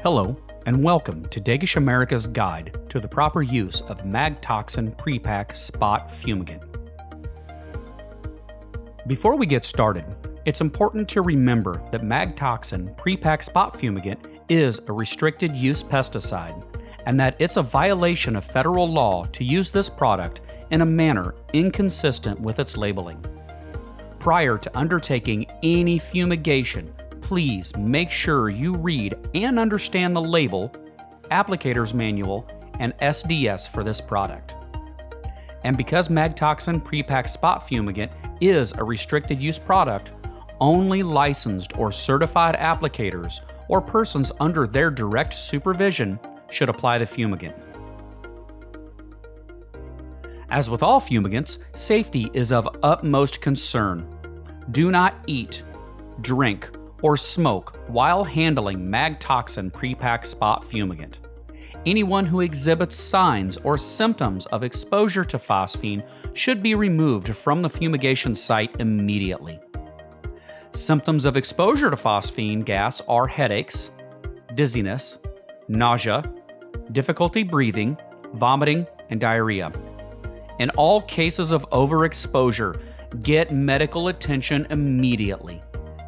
Hello, and welcome to Dagish America's Guide to the proper use of Magtoxin Pre-Pack Spot Fumigant. Before we get started, it's important to remember that Magtoxin Pre-Pack Spot Fumigant is a restricted use pesticide, and that it's a violation of federal law to use this product in a manner inconsistent with its labeling. Prior to undertaking any fumigation, please make sure you read and understand the label, applicator's manual, and SDS for this product. And because Magtoxin Pre-Pack Spot Fumigant is a restricted use product, only licensed or certified applicators or persons under their direct supervision should apply the fumigant. As with all fumigants, safety is of utmost concern. Do not eat, drink, or smoke while handling Magtoxin Pre-Pack Spot Fumigant. Anyone who exhibits signs or symptoms of exposure to phosphine should be removed from the fumigation site immediately. Symptoms of exposure to phosphine gas are headaches, dizziness, nausea, difficulty breathing, vomiting, and diarrhea. In all cases of overexposure, get medical attention immediately.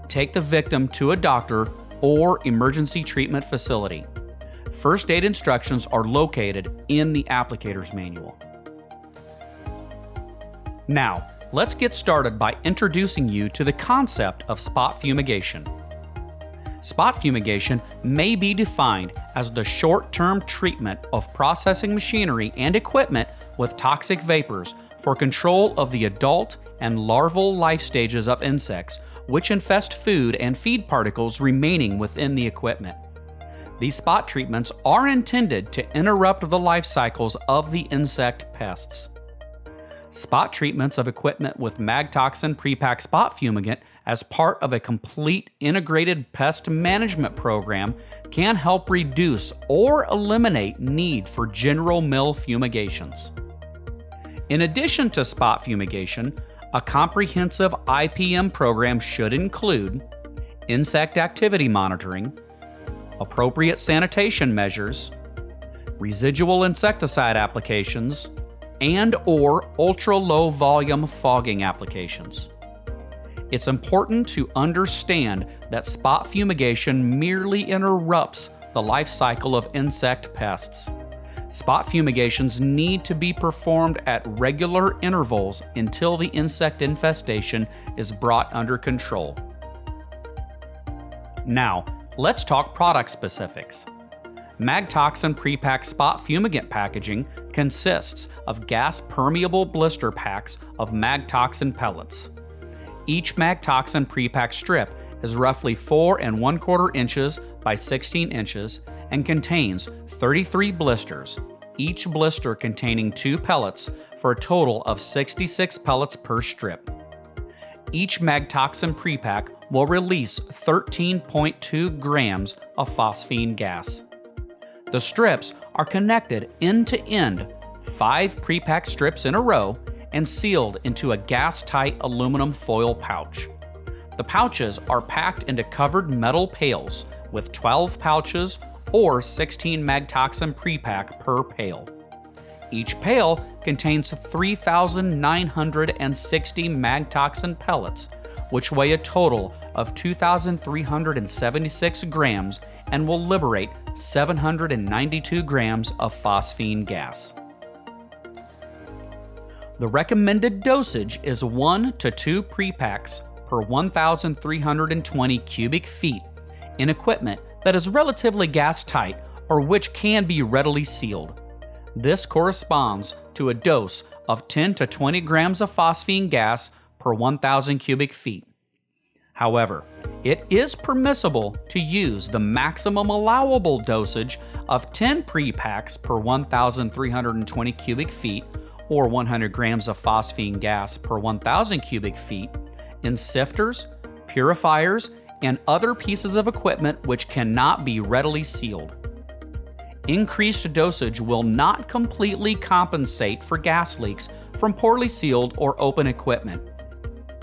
Take the victim to a doctor or emergency treatment facility. First aid instructions are located in the applicator's manual. Now, let's get started by introducing you to the concept of spot fumigation. Spot fumigation may be defined as the short-term treatment of processing machinery and equipment with toxic vapors for control of the adult and larval life stages of insects which infest food and feed particles remaining within the equipment. These spot treatments are intended to interrupt the life cycles of the insect pests. Spot treatments of equipment with Magtoxin Pre-Pack Spot Fumigant as part of a complete integrated pest management program can help reduce or eliminate need for general mill fumigations. In addition to spot fumigation, a comprehensive IPM program should include insect activity monitoring, appropriate sanitation measures, residual insecticide applications, and/or ultra-low volume fogging applications. It's important to understand that spot fumigation merely interrupts the life cycle of insect pests. Spot fumigations need to be performed at regular intervals until the insect infestation is brought under control. Now, let's talk product specifics. Magtoxin Pre-Pack Spot Fumigant packaging consists of gas-permeable blister packs of Magtoxin pellets. Each Magtoxin Pre-Pack strip is roughly 4 1/4 inches by 16 inches and contains 33 blisters, each blister containing 2 pellets for a total of 66 pellets per strip. Each Magtoxin Pre-Pack will release 13.2 grams of phosphine gas. The strips are connected end-to-end, 5 pre-pack strips in a row, and sealed into a gas-tight aluminum foil pouch. The pouches are packed into covered metal pails with 12 pouches or 16 Magtoxin Pre-Pack per pail. Each pail contains 3,960 Magtoxin pellets, which weigh a total of 2,376 grams and will liberate 792 grams of phosphine gas. The recommended dosage is 1 to 2 pre-packs per 1,320 cubic feet in equipment that is relatively gas-tight or which can be readily sealed. This corresponds to a dose of 10 to 20 grams of phosphine gas per 1,000 cubic feet. However, it is permissible to use the maximum allowable dosage of 10 pre-packs per 1,320 cubic feet or 100 grams of phosphine gas per 1,000 cubic feet in sifters, purifiers, and other pieces of equipment which cannot be readily sealed. Increased dosage will not completely compensate for gas leaks from poorly sealed or open equipment.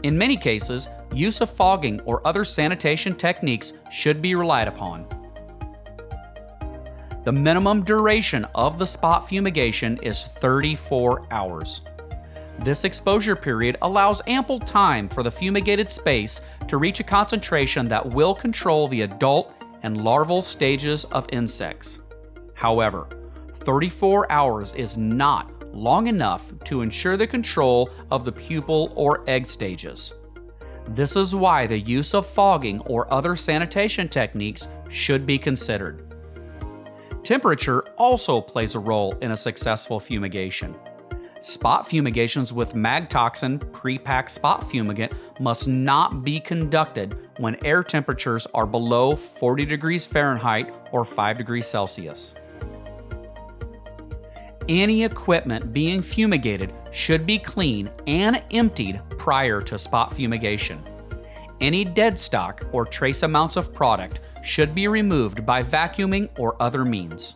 In many cases, use of fogging or other sanitation techniques should be relied upon. The minimum duration of the spot fumigation is 34 hours. This exposure period allows ample time for the fumigated space to reach a concentration that will control the adult and larval stages of insects. However, 34 hours is not long enough to ensure the control of the pupal or egg stages. This is why the use of fogging or other sanitation techniques should be considered. Temperature also plays a role in a successful fumigation. Spot fumigations with Magtoxin pre-packed spot fumigant must not be conducted when air temperatures are below 40 degrees Fahrenheit or 5 degrees Celsius. Any equipment being fumigated should be clean and emptied prior to spot fumigation. Any dead stock or trace amounts of product should be removed by vacuuming or other means.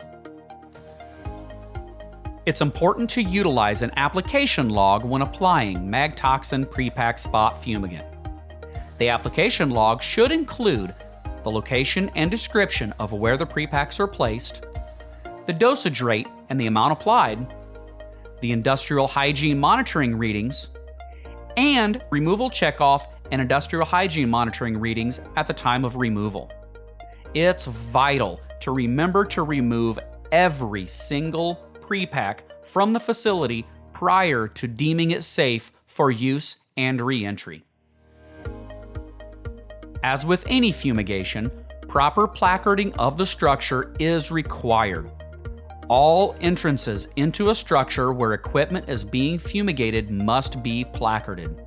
It's important to utilize an application log when applying Magtoxin pre-packed spot fumigant. The application log should include the location and description of where the pre-packs are placed, the dosage rate and the amount applied, the industrial hygiene monitoring readings, and removal checkoff and industrial hygiene monitoring readings at the time of removal. It's vital to remember to remove every single pre-pack from the facility prior to deeming it safe for use and re-entry. As with any fumigation, proper placarding of the structure is required. All entrances into a structure where equipment is being fumigated must be placarded.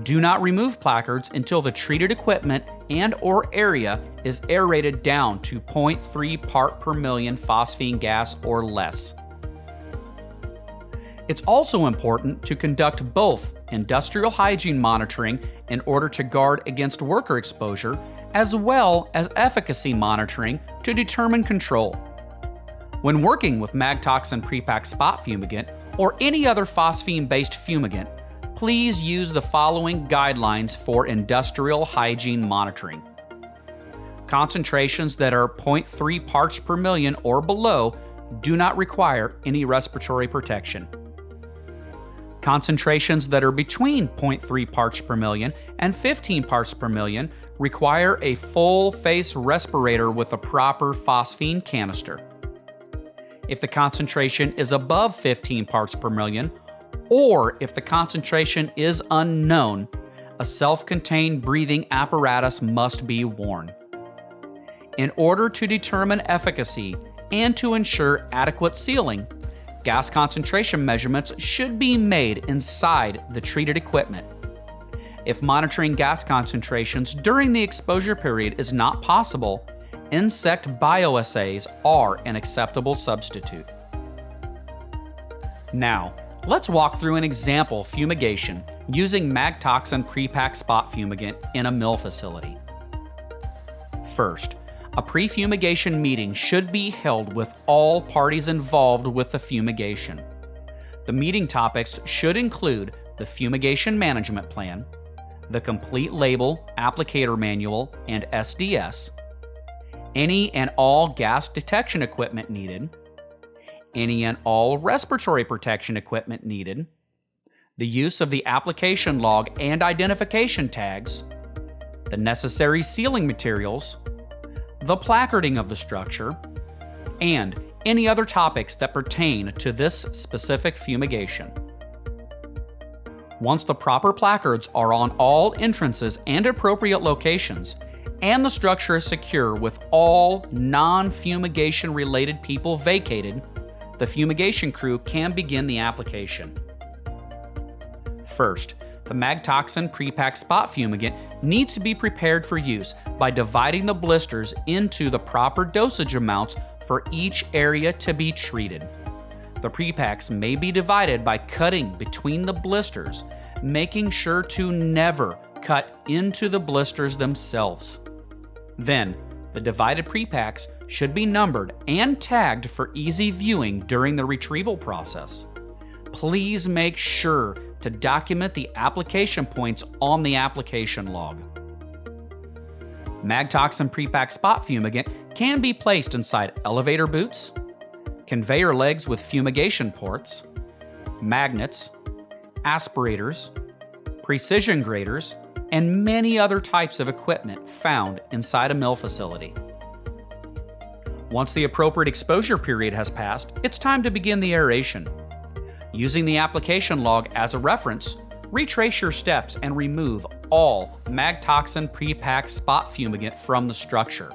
Do not remove placards until the treated equipment and/or area is aerated down to 0.3 part per million phosphine gas or less. It's also important to conduct both industrial hygiene monitoring in order to guard against worker exposure, as well as efficacy monitoring to determine control. When working with Magtoxin pre-packed spot fumigant or any other phosphine-based fumigant, please use the following guidelines for industrial hygiene monitoring. Concentrations that are 0.3 parts per million or below do not require any respiratory protection. Concentrations that are between 0.3 parts per million and 15 parts per million require a full-face respirator with a proper phosphine canister. If the concentration is above 15 parts per million, or if the concentration is unknown, a self-contained breathing apparatus must be worn. In order to determine efficacy and to ensure adequate sealing, gas concentration measurements should be made inside the treated equipment. If monitoring gas concentrations during the exposure period is not possible, insect bioassays are an acceptable substitute. Now, let's walk through an example fumigation using Magtoxin pre-packed spot fumigant in a mill facility. First, a pre-fumigation meeting should be held with all parties involved with the fumigation. The meeting topics should include the fumigation management plan, the complete label, applicator manual, and SDS, any and all gas detection equipment needed, any and all respiratory protection equipment needed, the use of the application log and identification tags, the necessary sealing materials, the placarding of the structure, and any other topics that pertain to this specific fumigation. Once the proper placards are on all entrances and appropriate locations, and the structure is secure with all non-fumigation related people vacated, the fumigation crew can begin the application. First, the Magtoxin pre-packed spot fumigant needs to be prepared for use by dividing the blisters into the proper dosage amounts for each area to be treated. The pre-packs may be divided by cutting between the blisters, making sure to never cut into the blisters themselves. Then, the divided pre-packs should be numbered and tagged for easy viewing during the retrieval process. Please make sure to document the application points on the application log. Magtoxin Pre-Pack Spot Fumigant can be placed inside elevator boots, conveyor legs with fumigation ports, magnets, aspirators, precision graders, and many other types of equipment found inside a mill facility. Once the appropriate exposure period has passed, it's time to begin the aeration. Using the application log as a reference, retrace your steps and remove all Magtoxin Pre-Pack Spot Fumigant from the structure.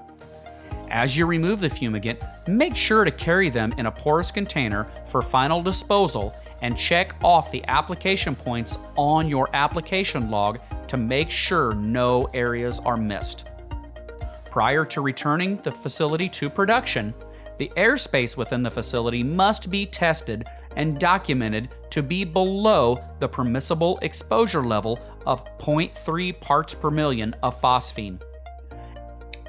As you remove the fumigant, make sure to carry them in a porous container for final disposal and check off the application points on your application log to make sure no areas are missed. Prior to returning the facility to production, the airspace within the facility must be tested and documented to be below the permissible exposure level of 0.3 parts per million of phosphine.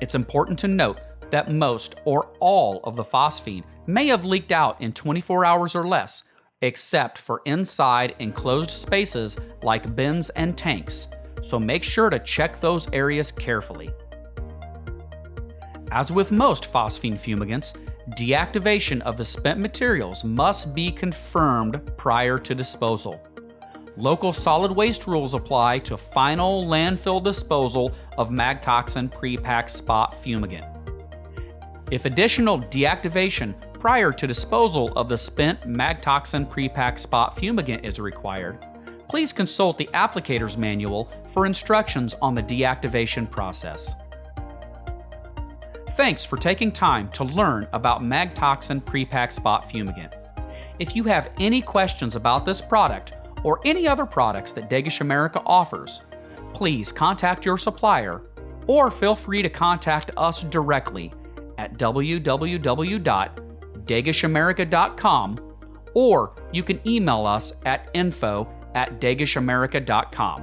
It's important to note that most or all of the phosphine may have leaked out in 24 hours or less, except for inside enclosed spaces like bins and tanks, so make sure to check those areas carefully. As with most phosphine fumigants, deactivation of the spent materials must be confirmed prior to disposal. Local solid waste rules apply to final landfill disposal of Magtoxin Pre-Pack Spot Fumigant. If additional deactivation prior to disposal of the spent Magtoxin Pre-Pack Spot Fumigant is required, please consult the applicator's manual for instructions on the deactivation process. Thanks for taking time to learn about Magtoxin Pre-Pack Spot Fumigant. If you have any questions about this product or any other products that Dagish America offers, please contact your supplier or feel free to contact us directly at www.dagishamerica.com, or you can email us at info@dagishamerica.com.